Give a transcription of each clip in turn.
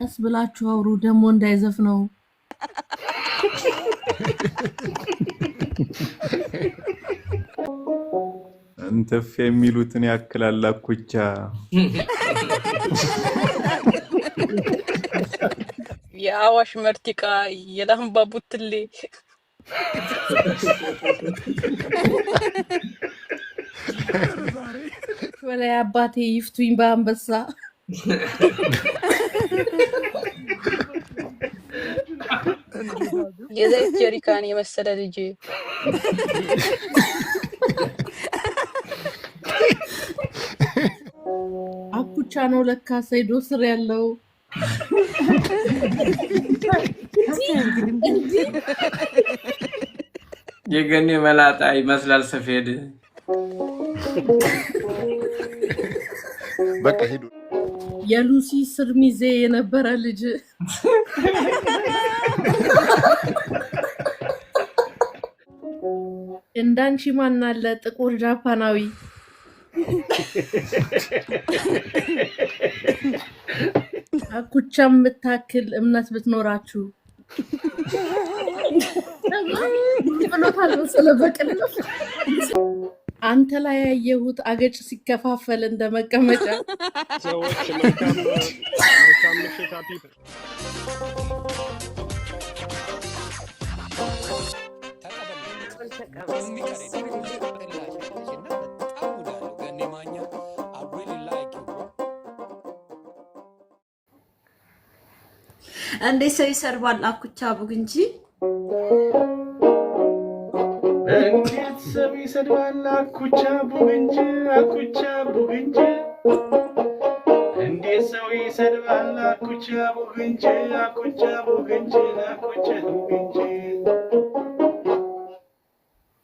አስብላችሁ አውሩ ደሞ እንዳይዘፍነው እንተፍ የሚሉትን ያክላል አኩቻ የአዋሽ መርቲቃ የላምባ ቡትሌ ወላ አባቴ ይፍቱኝ በአንበሳ የዘይት ጀሪካን የመሰለ ልጅ አኩቻ ነው ለካ ሰይዶ ስር ያለው የገኔ መላጣ ይመስላል ሰፌድ በቃ ሄዱ የሉሲ ስር ሚዜ የነበረ ልጅ እንዳንቺ ማን አለ ጥቁር ጃፓናዊ አኩቻም ምታክል እምነት ብትኖራችሁ ብሎታል ስለበቀለ አንተ ላይ ያየሁት አገጭ ሲከፋፈል እንደመቀመጫ ሰዎች መልካም ምሽት ፒፕል እንዴ ሰው ይሰርባል አኩቻ ቡግንጂ እንዴት ሰው ይሰርባል አኩቻ ቡግንጂ እንዴት ሰው ይሰርባል አኩቻ ቡግንጂ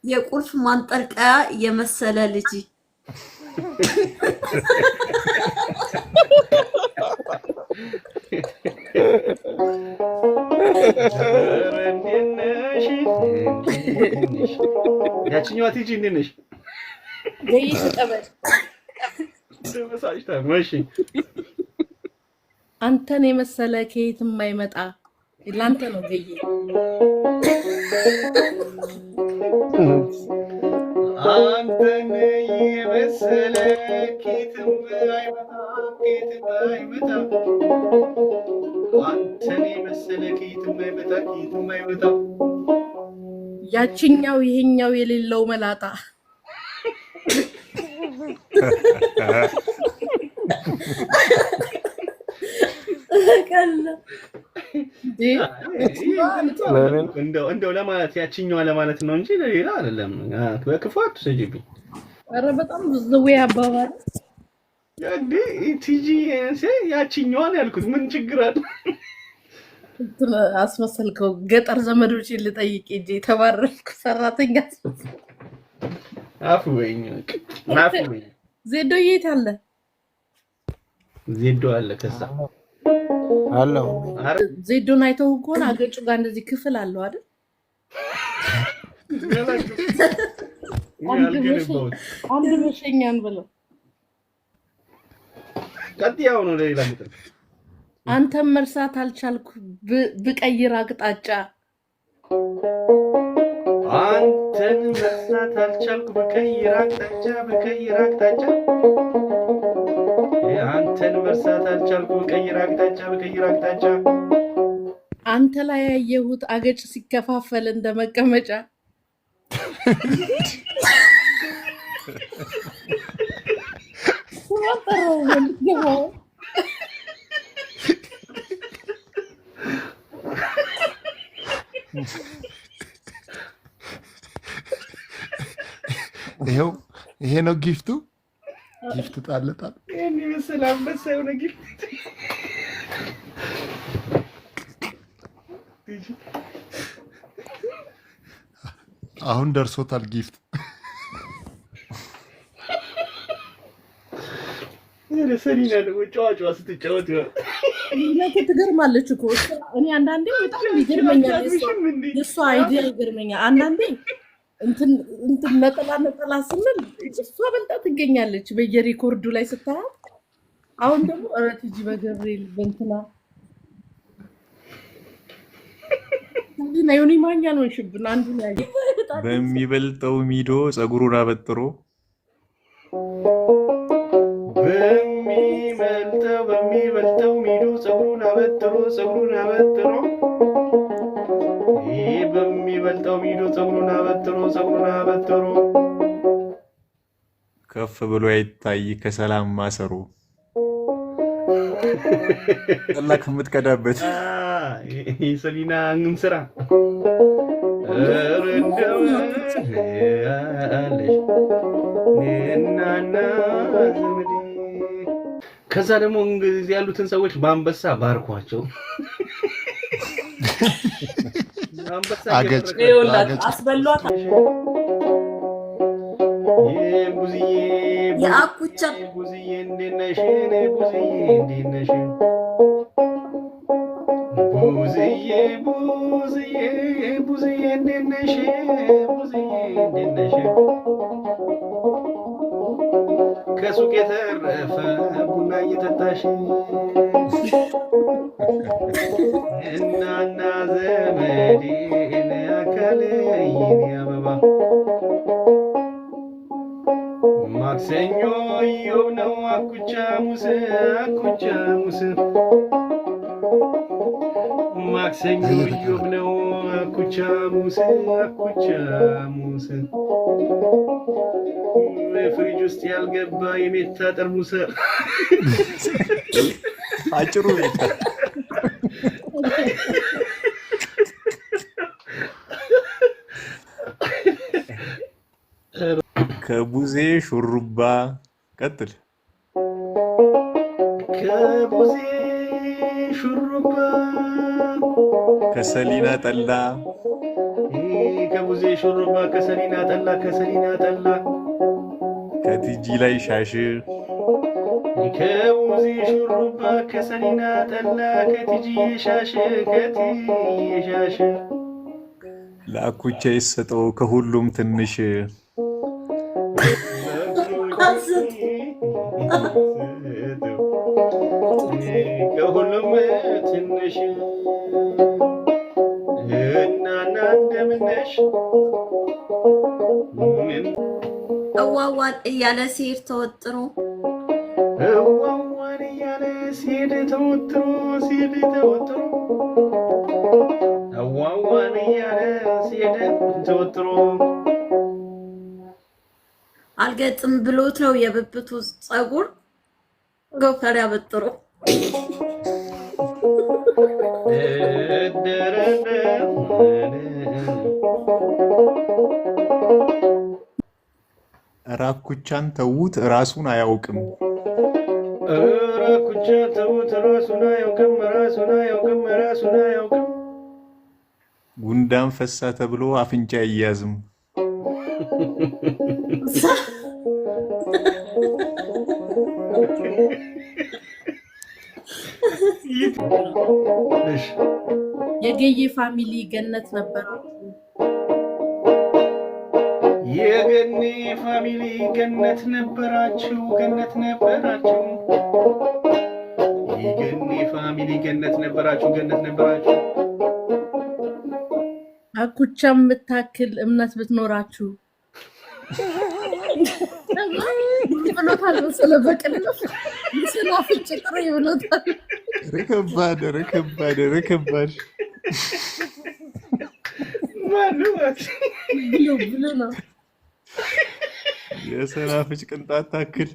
የቁልፍ ማንጠልቀያ የመሰለ ልጅ ያቺኛዋ ቲጂ እንዴት ነሽ? ገይተቀበል ደመሳጭታ ማሺ አንተን የመሰለ ከየትም አይመጣ ላንተ ነው ገይ አንተን የመሰለ ከየትም አይመጣ አንተን የመሰለ ከየትም አይመጣ ያቺኛው ይሄኛው የሌለው መላጣ እንደው ለማለት ያቺኛዋ ለማለት ነው እንጂ ለሌላ አይደለም። በክፋቱ ሰጂብኝ አረ በጣም ብዙ ያባባል እንዴ ቲጂ ያቺኛዋን ያልኩት ምን ችግር አለ? አስመሰልከው ገጠር ዘመዶች ልጠይቅ እንጂ ተባረርኩ ሰራተኛ አፉ ወይኝ ዜዶ የት አለ? ዜዶ አለ ከዛ አለው ዜዶን አይተው ከሆነ አገጩ ጋር እንደዚህ ክፍል አለው አይደል? አንድ መሸኛን ብለው ቀጥያው ነው ለሌላ ምጥር አንተም መርሳት አልቻልኩ ብቀይር አቅጣጫ አንተን መርሳት አልቻልኩ ብቀይር አቅጣጫ አንተን መርሳት አልቻልኩ ብቀይር አቅጣጫ አንተ ላይ ያየሁት አገጭ ሲከፋፈል እንደመቀመጫ ይሄ ነው ጊፍቱ ጣለጣል እኔ በሰላም በሳይው ነው ጊፍት አሁን ደርሶታል ጊፍት ሰሪና ነው ጫዋጫዋ ስትጫወት ይሄ ትገርማለች እኮ እኔ አንዳንዴ በጣም ይገርመኛል እሷ አይዲያ ይገርመኛል አንዳንዴ እንትን ነጠላ ስንል እሷ በልጣ ትገኛለች በየሪኮርዱ ላይ ስታያት አሁን ደግሞ ቲጂ በገብርኤል በእንትና እና ዮኒ ማኛ ነው ሽብን አንዱ ላይ በሚበልጠው ሚዶ ጸጉሩን አበጥሮ በሚበልጠው ሚዶ ጸጉሩን አበጥሮ በሚበልጠው ሚዶ ጸጉሩን አበጥሮ ከፍ ብሎ አይታይ ከሰላም ማሰሮ ጠላ ከምትቀዳበት ሰሊና እንስራ ከዛ ደግሞ እንግዲህ ያሉትን ሰዎች በአንበሳ ባርኳቸው። አንበሳ አስበሏት። የአኩቻ ቡዝዬ እንዴት ነሽ? ቡዝዬ እንዴት ነሽ? ከሱቅ የተረፈ ቡና እየጠጣሽ እናና ዘመዴን አካለይን አበባ ማክሰኞ ኢዮብ ነው አኩቻ ሙስ ማክሰኞ ኢዮብ ነው አኩቻ ሙስ ፍሪጅ ውስጥ ያልገባ የሜታ ጠርሙስ አጭሩ ቤት ከቡዜ ሹሩባ ቀጥል ከቡዜ ሹሩባ ከሰሊና ጠላ ከቡዜ ሹሩባ ከሰሊና ጠላ ከቲጂ ላይ ሻሽ ከቡዜ ሹሩባ ከሰሊና ጠላ ከቲጂ ሻሽ ለአኩቻ ይሰጠው ከሁሉም ትንሽ ከሁሉም ትንሽ እናና እንደምነሽ እዋዋን እያለ ሲሄድ ተወጥሮ እዋዋን እያለ ሲሄድ ተወጥሮ እዋዋን እያለ ሲሄድ ተወጥሮ አልገጥም ብሎት ነው የብብቱ ጸጉር ጎፈር ያበጥሮ ራኩቻን ተዉት ራሱን አያውቅም ራኩቻ ተዉት ራሱን አያውቅም ጉንዳን ፈሳ ተብሎ አፍንጫ ይያዝም የገዬ ፋሚሊ ገነት ነበር የገኔ ፋሚሊ ገነት ነበራችሁ የገኔ ፋሚሊ ገነት ነበራችሁ አኩቻ የምታክል እምነት ብትኖራችሁ ብሎታል መሰለህ በቅንፍ ስላፍጭ ጥሬ ብሎታል ረከባድ ማንዋት ብሎ ነው የሰናፍጭ ቅንጣት ታክል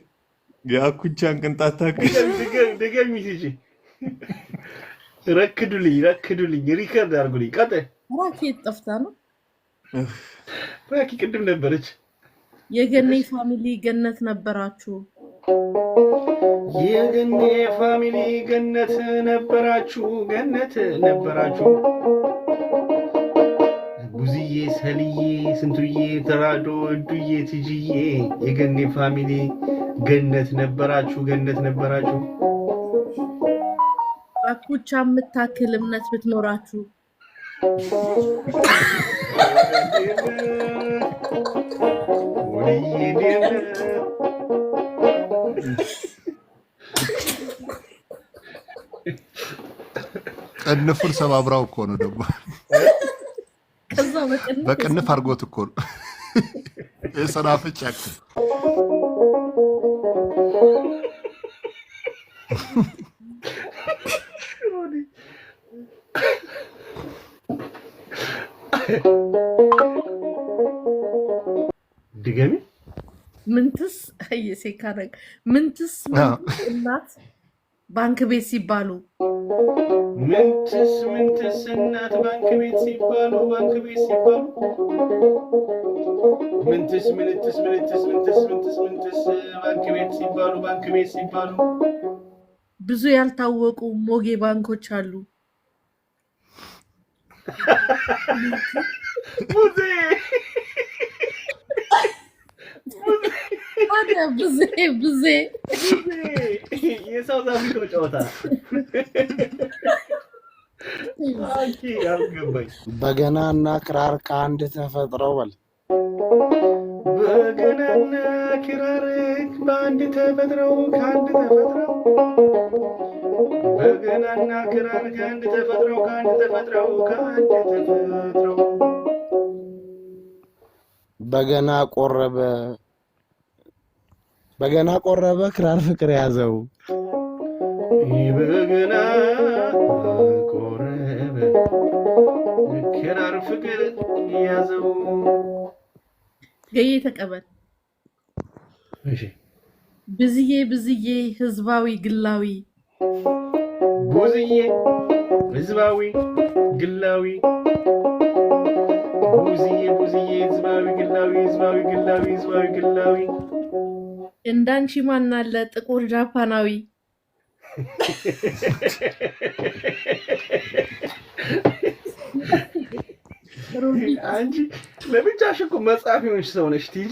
የአኩቻን ቅንጣት ታክል ደገሚ ሲጂ ረክዱልኝ ሪከርድ አድርጉልኝ ቀጠ ራኪ ጠፍታ ነው ራኪ ቅድም ነበረች የገኔ ፋሚሊ ገነት ነበራችሁ የገኔ ፋሚሊ ገነት ነበራችሁ ጉዝዬ ሰልዬ ስንቱዬ ተራዶ እዱዬ ትጅዬ የገኔ ፋሚሊ ገነት ነበራችሁ አኩቻ የምታክል እምነት ብትኖራችሁ ቀንፉን ሰባብራው እኮ ነው ደግሞ በቅንፍ አድርጎት እኮ ነው የሰናፍጭ ያክል ድገሚ ምንትስ እየሴካረግ ምንትስ እናት ባንክ ቤት ሲባሉ ምንትስ እናት ባንክ ቤት ሲባሉ ምንትስ ባንክ ቤት ሲባሉ ብዙ ያልታወቁ ሞጌ ባንኮች አሉ ሙዜ ብዙ የሳውዝ አፍሪካ ጨዋታ አኪ ያልገባኝ በገናና ክራር ከአንድ ተፈጥረው በል በገናና ክራር በአንድ ተፈጥረው በገናና ክራር ከአንድ ተፈጥረው በገና ቆረበ ክራር ፍቅር ያዘው በገና ቆረበ ክራር ፍቅር ያዘው ገዬ ተቀበል እሺ ብዝዬ ህዝባዊ ግላዊ ብዙዬ ህዝባዊ ግላዊ ብዙዬ ህዝባዊ ግላዊ እንዳንቺ ማናለ ጥቁር ጃፓናዊ አንቺ ለብቻሽ እኮ መጽሐፍ ይሆንሽ ሰው ነሽ ቲጂ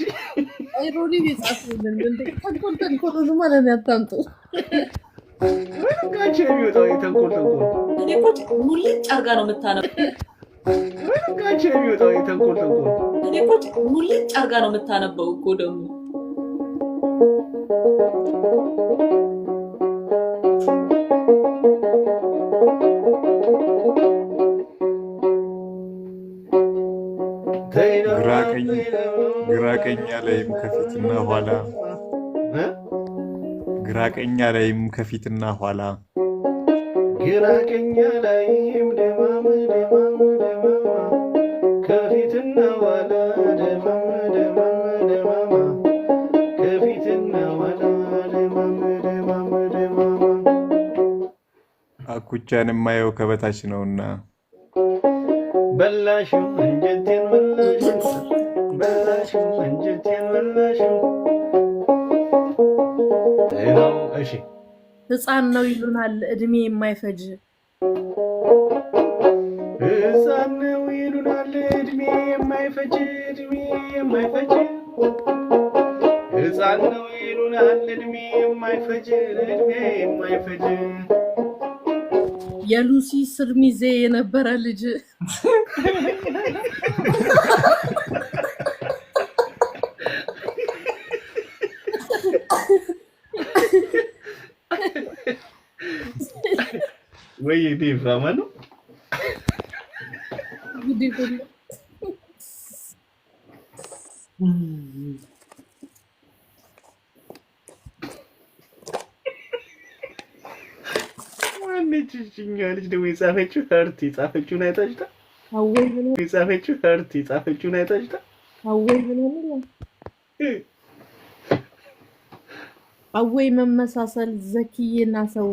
አይሮኒ ቢጻፍልን እንደ ተንኮል ማለት ያታምጡ ወንጋች የሚወጣው የተንኮል እኔ እኮ ሙልጭ አርጋ ነው የምታነበው ወንጋች የሚወጣው የተንኮል እኔ እኮ ሙልጭ አርጋ ነው የምታነበው እኮ ደግሞ ግራቀኛ ላይም ከፊትና ኋላ ግራቀኛ ላይም ከፊትና ኋላ ግራቀኛ ላይም ደማም ከፊትና ኋላ ደማም ከፊትና ኋላ ደማም አኩቻን የማየው ከበታች ነውና በላሽው እንጀቴን በላሽው እንጀቴን በላሽው እሺ ህፃን ነው ይሉናል እድሜ የማይፈጅ ህፃን ነው ይሉናል እድሜ የማይፈጅ ህፃን ነው ይሉናል እድሜ የማይፈጅ የሉሲ ስር ሚዜ የነበረ ልጅ ወይ ዲፋማ ነው ማንችኛ ልጅ ደግሞ የጻፈችው ሀርቲ ጻፈችውን አይታችታ አወይ ብሎ የጻፈችው ሀርቲ ጻፈችውን አይታችታ አወይ ብሎ አወይ መመሳሰል ዘኪዬና ሰው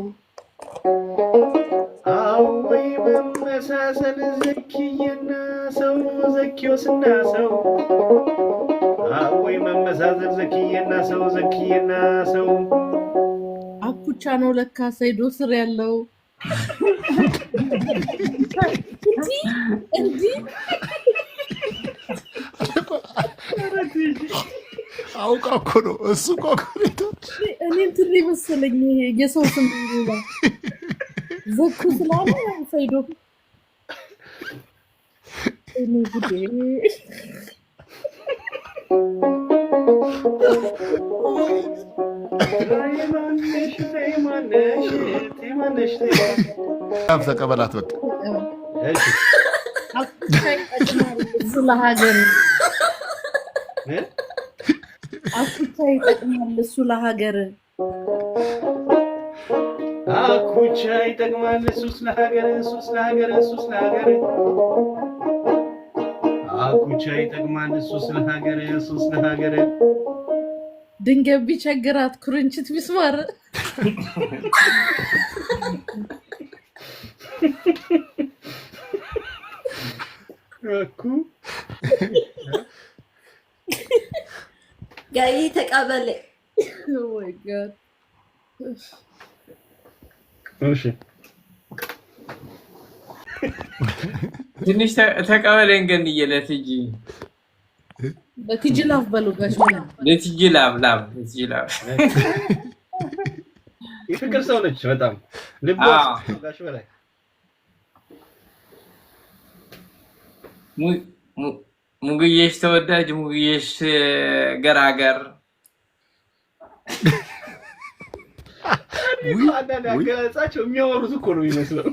አወይ መመሳሰል ዘኪዬና ሰው ዘኪዮስና ሰው አወይ መመሳሰል ዘኪዬና ሰው አኩቻ ነው ለካ ሰይዶ ስር ያለው እንዲ አውቃ እኮ ነው እሱ እኮ እኔ እንትን መሰለኝ የሰው ስም ነው ዘኩ ስላለ ሰይዶ እኔ ጉዴ ተቀበላት በቃ አኩቻ ይጠቅማል እሱ ለሀገር አኩቻ ይጠቅማል እሱ ለሀገር አኩቻ ይጠቅማል እሱስ ለሀገር አኩቻ ይጠቅማል እሱስ ለሀገር ድንገት ቢቸግራት ኩርንችት ቢስማር አኩ ጋይ ተቀበለ ወይ ጋድ እሺ ትንሽ ተቀበለኝ ግን ለትጂ በትጂ ላፍ በሉ ጋሽ ለትጂ ላብ የፍቅር ሰው ነች በጣም ልቧ ጋሽ በላይ ሙግዬሽ ተወዳጅ ሙግዬሽ ገራገር አገለጻቸው የሚያወሩት እኮ ነው የሚመስለው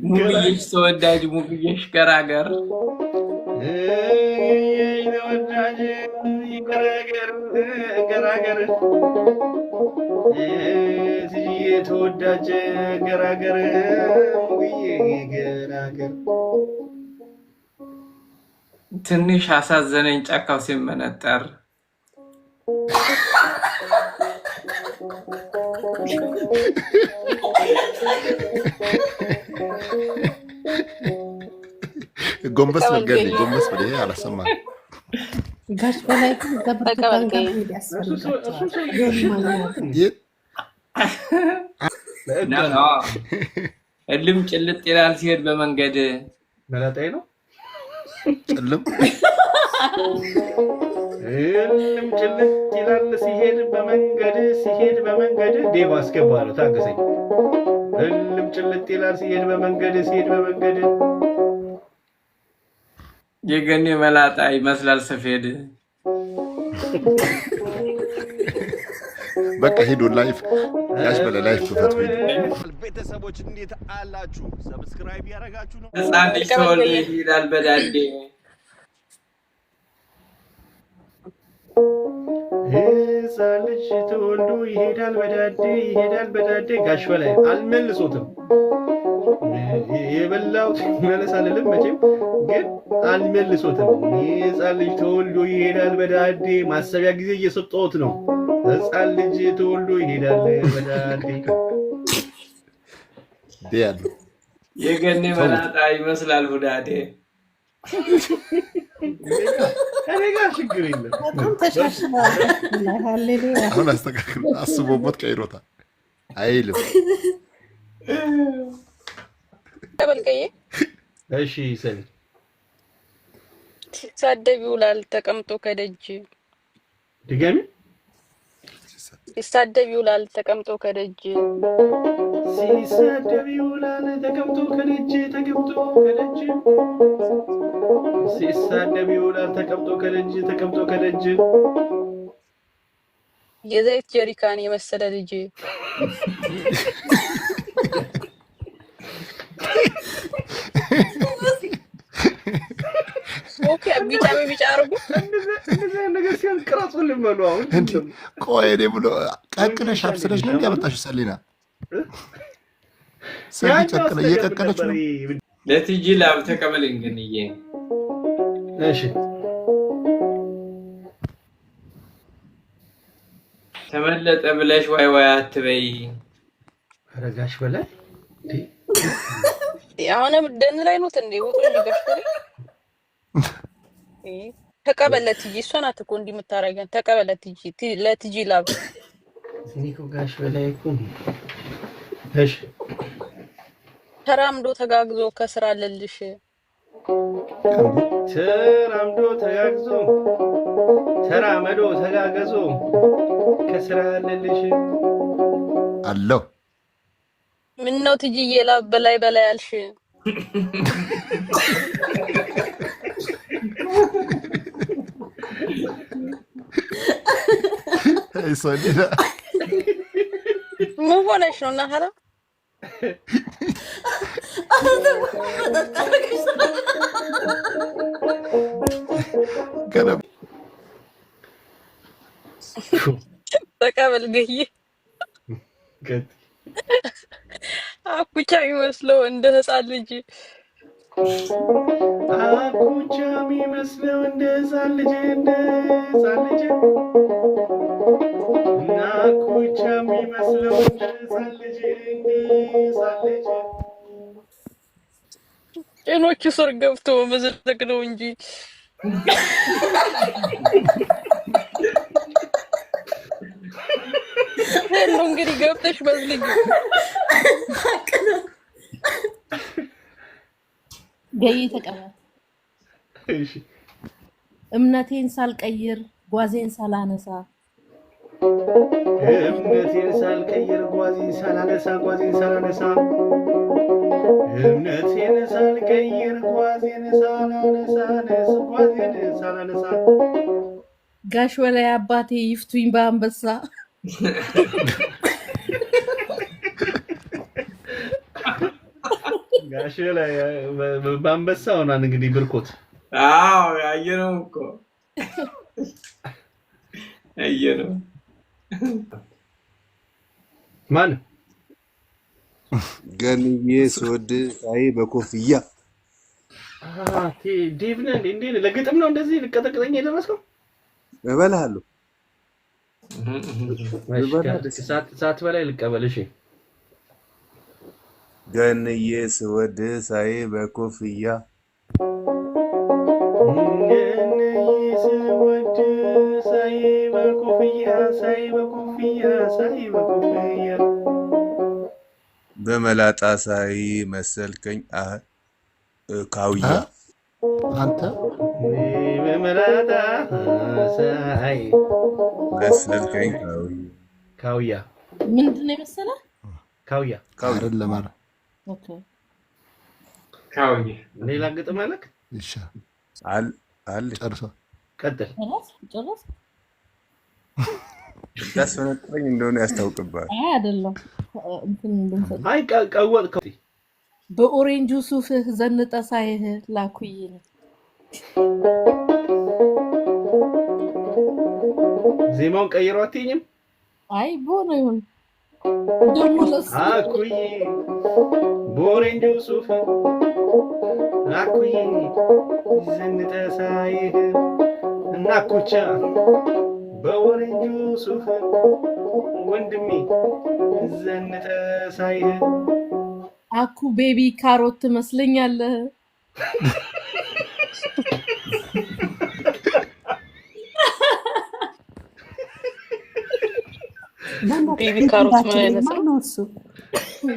ሙግዬሽ ተወዳጅ ሙግዬሽ ገራገር ተወዳጅ ገራገር ተወዳጅ ገራገር ገራገር ትንሽ አሳዘነኝ ጫካው ሲመነጠር ጎንበስ በል ጎንበስ በል አላሰማም ጋሽ በላይ እልም ጭልጥ ይላል ሲሄድ በመንገድ መላጣይ ነው ጭልም እልም ጭልጥ ይላል ሲሄድ በመንገድ ዴቭ አስገባለሁ ታገሰኝ እልም ጭልጥ ይላል ሲሄድ በመንገድ የገኔ መላጣ ይመስላል ሰፌድ በቃ ሄዶ ላይፍ ያሽ በለ ላይፍ ክፈት ቤተሰቦች እንዴት አላችሁ? ሰብስክራይብ ያደረጋችሁ ነው? ህፃን ልጅ ተወልዶ ይሄዳል በዳዴ ህፃን ልጅ ተወልዶ ይሄዳል በዳዴ ጋሽ በላይ አልመልሶትም የበላውት መለስ አልልም መቼም ግን አልመልሶትም ህፃን ልጅ ተወልዶ ይሄዳል በዳዴ ማሰቢያ ጊዜ እየሰጠሁት ነው ህፃን ልጅ ተወልዶ ይሄዳል በዳዴ ዲያሉ የገኔ መላጣ ይመስላል ሁዳዴ እኔ ጋር ችግር የለም በጣም ተሻሽሏል ሃሌሉያ አሁን አስተካክል አስቦበት ቀይሮታል አይልም ተበልቀየ እሺ ሰሚ ሲሳደብ ይውላል ተቀምጦ ከደጅ ድጋሚ ሲሳደብ ይውላል ተቀምጦ ከደጅ ሲሳደብ ይውላል ተቀምጦ ከደጅ ሲሳደብ ይውላል ተቀምጦ ከደጅ የዘይት ጀሪካን የመሰለ ልጅ ኦኬ ቢጫ አርጉ እንደዚህ ነገር ሲሆን ቅረጹልኝ በሉ አሁን ቆይ እኔ ብሎ ቀቅለሽ አብስለሽ ነው ያመጣሽው ሰሊና ቀቅለ እየቀቀለች ነው ለትጂ ላብ ተቀበለኝ ግን ይሄ እሺ ተመለጠ ብለሽ ዋይ አትበይ አረጋሽ በላይ አሁንም ደን ላይ ነው እንዴ ወጡ ይገሽተሪ ተቀበለት ይጂ እሷ ናት እኮ እንዲምታረገን ተቀበለት ይጂ ለትጂ ላብ እኔኮ ጋሽ በላይ እኮ እሺ ተራምዶ ተጋግዞ ከስራ አለልሽ ተራምዶ ተጋግዞ ተራመዶ ተጋገዞ ከስራ አለልሽ አለው ምን ነው ትጂዬ ላብ በላይ አልሽ ሰሊና ምን ሆነሽ ነው እናሃራ ተቀበል ገዬ አኩቻ የሚመስለው እንደ ህፃን ልጅ አኩቻ የሚመስለው እንደ ህፃን ልጅ አኩቻ የሚመስለው እንደ ህፃን ልጅ ጭኖቹ ስር ገብቶ መዘለቅ ነው እንጂ ነው እንግዲህ ገብተሽ በዝልኝ ገይ ተቀበል። እሺ እምነቴን ሳልቀይር ጓዜን ሳላነሳ እምነቴን ሳልቀይር ጓዜን ሳላነሳ እምነቴን ሳልቀይር ጓዜን ሳላነሳ ጋሽ ወላይ አባቴ ይፍቱኝ በአንበሳ ጋሽ ላይ በአንበሳ ሆናን እንግዲህ ብርኮት አዎ ያየነው እኮ ያየነው ማን ገንዬ ስወድ ሳይ በኮፍያ ዴቭ ነህ እንዴ? ለግጥም ነው እንደዚህ ልቀጠቅጠኝ የደረስከው? እበልሃለሁ። ሰዓት በላይ ልቀበል። እሺ ገንዬ ስወድ ሳይ በኮፍያ በመላጣ ሳይ መሰልከኝ ካውያ አንተ በመላጣ ሳይ መሰልከኝ ካውያ ምንድን ነው የመሰለህ? ካውያ አይደለም አረ ኦኬ ካውያ ሌላ ግጥም አለክ? እሺ አለ ጨርሶ ቀጥል። ጨረስ ታስፈነጥረኝ እንደሆነ ያስታውቅብሃል። አይ አይደለም እንትን እንደምሰጥ አይ ቀወጥከው በኦሬንጁ ሱፍህ ዘንጠ ሳይህ ላኩይ ነው ዜማውን ቀይሮ አትይኝም? አይ ቦነ ይሁን ደሞ ለስ አኩይ በኦሬንጁ ሱፍ አኩይ ዘንጠ ሳይህ እና ኩቻ በኦሬንጁ ሱፍ ወንድሜ ዘንጠ ሳይህ አኩ ቤቢ ካሮት ትመስለኛለህ። ቤቢ ካሮት ማለት ነው እሱ።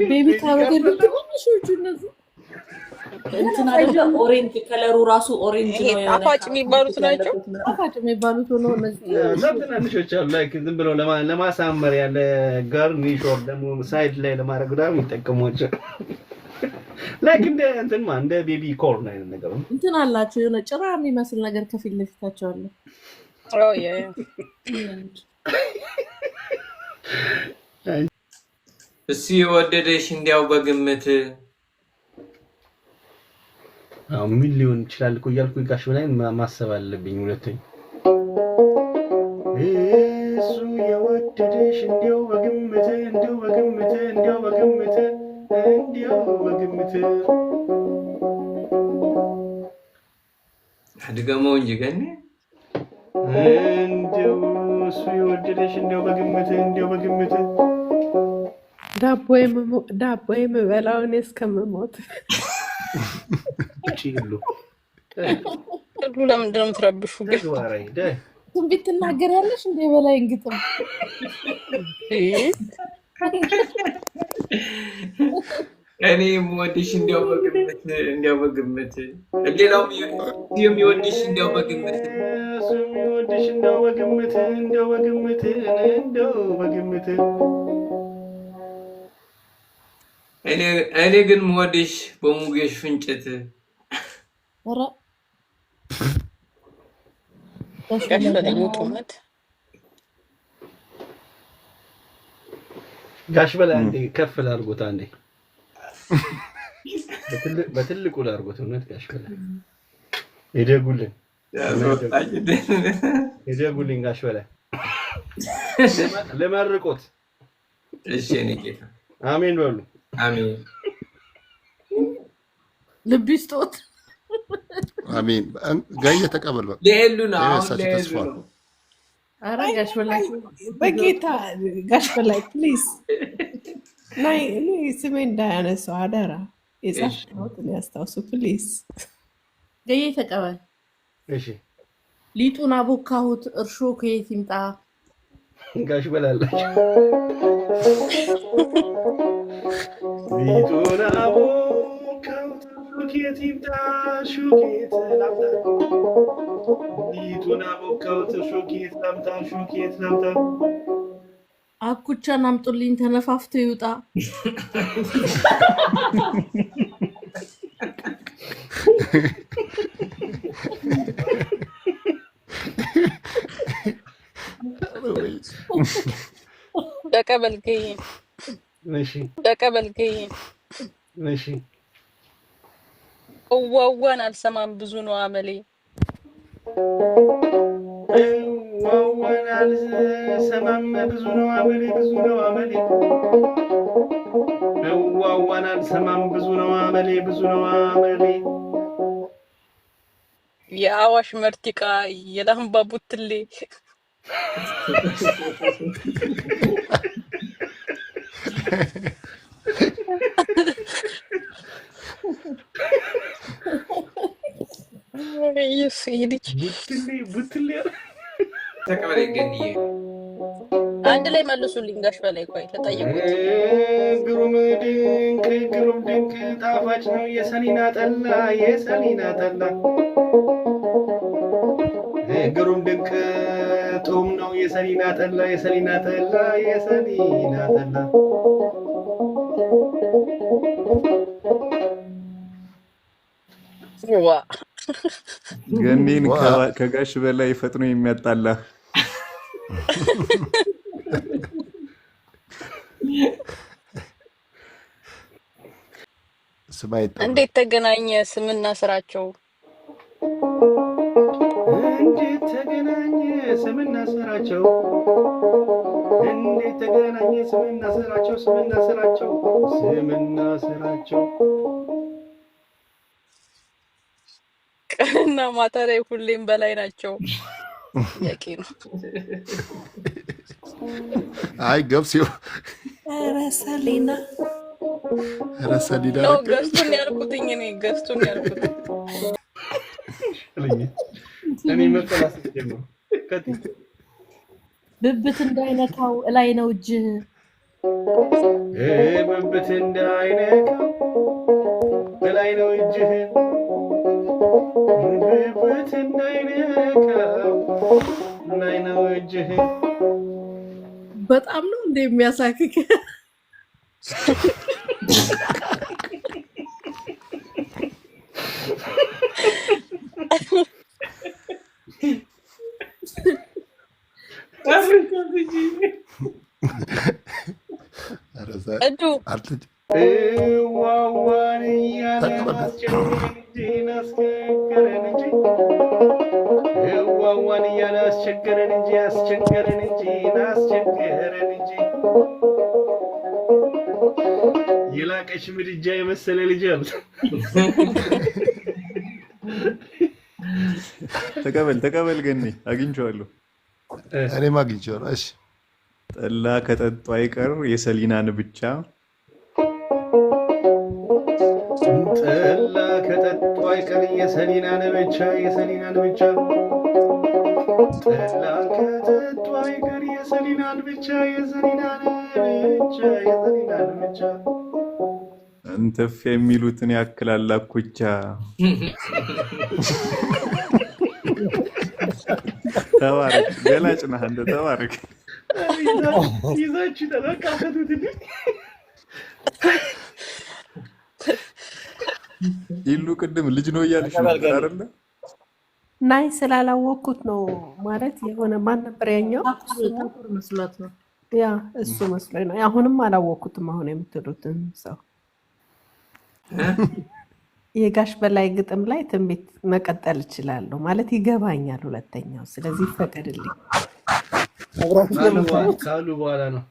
ቤቢ ካሮት የምትሆንሽው እነዚህ እንትን አይደለም ኦሬንጅ ከለሩ ራሱ ኦሬንጅ ነው። ጣፋጭ የሚባሉት ናቸው። ጣፋጭ የሚባሉት ነው እነዚህ። ትናንሾች አሉ ላይክ ዝም ብሎ ለማሳመር ያለ ጋርኒሽ ኦር ደግሞ ሳይድ ላይ ለማድረግ ደግሞ የሚጠቀሟቸው ላይክ እንደ ቤቢ ኮርን አይነት ነገር ነው። እንትን አላቸው የሆነ ጭራ የሚመስል ነገር ከፊት ለፊታቸው አለ። አዎ ያ እሱ የወደደሽ እንዲያው በግምት ምን ሊሆን ይችላል እኮ እያልኩ ጋሽ ላይ ማሰብ አለብኝ። ሁለተኛ እሱ የወደደሽ እንዲያው በግምት አድገመው እንጂ ገኔ እንዲያው እሱ የወደደሽ እንዲያው በግምት ዳቦ የምበላውን እስከምሞት ቺሉ ለምንድን ነው የምትረብሹ? ትንቢት ትናገሪያለሽ እንደ በላይ እንግጥም እኔ የምወድሽ እንዲያው በግምት ሌላው የሚወድሽ እንዲያው በግምት እኔ ግን የምወድሽ በሙጌሽ ፍንጭት ኧረ ጋሽ በላይ አንዴ ከፍ ላድርጎት አንዴ በትልቁ ላድርጎት እውነት ጋሽ በላይ ይደጉልን ይደጉልን ጋሽ በላይ ለማርቆት እሺ እኔ ጌታ አሜን በሉ አሜን ልብ ይስጦት አሜን ጋየ ተቀበል በቃ ለሄሉ ነው አሁን የእሳቸው ለሄሉ ተስፋ ነው ኧረ ጋሽ በላይ በጌታ ጋሽ በላይ ፕሊዝ ናይ እኔ ስሜ እንዳያነሳው አደራ የጻፍኩትን ያስታውሱ ፕሊዝ ገዬ ተቀበል እሺ ሊጡን አቦካሁት እርሾ ከየት ይምጣ ጋሽ በላላችሁ ሊጡን አቦካሁት ሹኬት ይምጣ ሹኬት ላምጣ ሊጡን አቦካሁት ሹኬት ላምጣ አኩቻን አምጡልኝ ተነፋፍቶ ይውጣ ተቀበልከኝ እሺ ተቀበልከኝ እሺ ዋዋን አልሰማም ብዙ ነው አመሌ ዋዋን አልሰማም ብዙ ነው አመሌ ዋዋን አልሰማም ብዙ ነው አመሌ የአዋሽ መርቲቃ የላምባ ቡትሌ ይልጅ ቡትሌ ተቀበል ገንዬ አንድ ላይ መልሱልኝ ጋሽ በላይ ቆይ ተጠየቁት ግሩም ድንቅ ጣፋጭ ነው የሰሊና ጠላ ግሩም ድንቅ ጡም ነው የሰሊና ጠላ ዋ ገኒን ከጋሽ በላይ ፈጥኖ የሚያጣላ እንዴት ተገናኘ ስምና ስራቸው ቀንና ማታ ላይ ሁሌም በላይ ናቸው ያቂ ነው አይ ገብሲው ረሰሊና ነው ገስቱን ያልኩትኝ እኔ ገስቱን ያልኩት እኔ መጣላስ ነው ብብት እንዳይነካው እላይ ነው እጅ ብብት እንዳይነካው እላይ ነው እጅህ ብብት እንዳይነካው እላይ ነው እጅህ በጣም ነው እንደሚያሳክክ ዋዋን እያለ አስቸገረን እንጂ የላቀች ምድጃ የመሰለ ልጅ አለ። ተቀበል ገኒ አግኝቼዋለሁ። እኔም አግኝቼዋለሁ። እሺ ጠላ ከጠጡ አይቀር የሰሊናን ብቻ ጠላ ከጠጡ አይቀር የሰሊናን ብቻ ጠላ ከጠጡ አይቀር የሰሊናን ብቻ እንተፍ የሚሉትን ያክላል አኩቻ ተባረክ ገላጭ ነህ አንተ ተባረክ ይዛችሁ ተበቃከቱት ይሉ ቅድም ልጅ ነው እያልሽ ነበር አይደለ? ናይ ስላላወቅኩት ነው ማለት የሆነ ማን ነበር ያኛው መስሏት ነው ያ እሱ መስሎኝ ነው። አሁንም አላወቅኩትም አሁን የምትሉትን ሰው የጋሽ በላይ ግጥም ላይ ትንቢት መቀጠል እችላለሁ ማለት ይገባኛል ሁለተኛው ስለዚህ ፈቀድልኝ ካሉ በኋላ ነው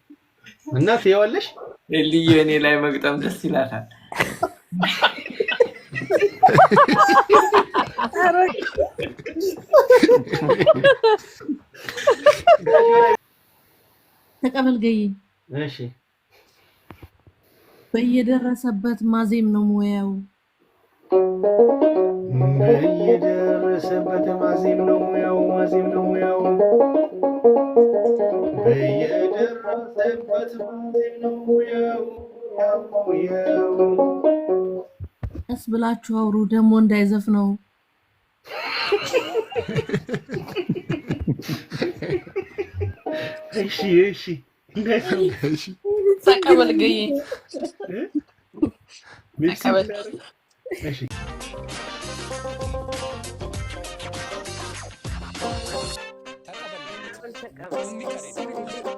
እናት ያወለሽ ልዩ እኔ ላይ መግጠም ደስ ይላታል ተቀበል ገይ እሺ በየደረሰበት ማዜም ነው ሙያው በየደረሰበት ማዜም ነው ሙያው በየደረሰበት ማዜም ነው ሙያው ቀስ ብላችሁ አውሩ ደሞ እንዳይዘፍነው እሺ ተቀበል ገይ ተቀበል እሺ ተቀበል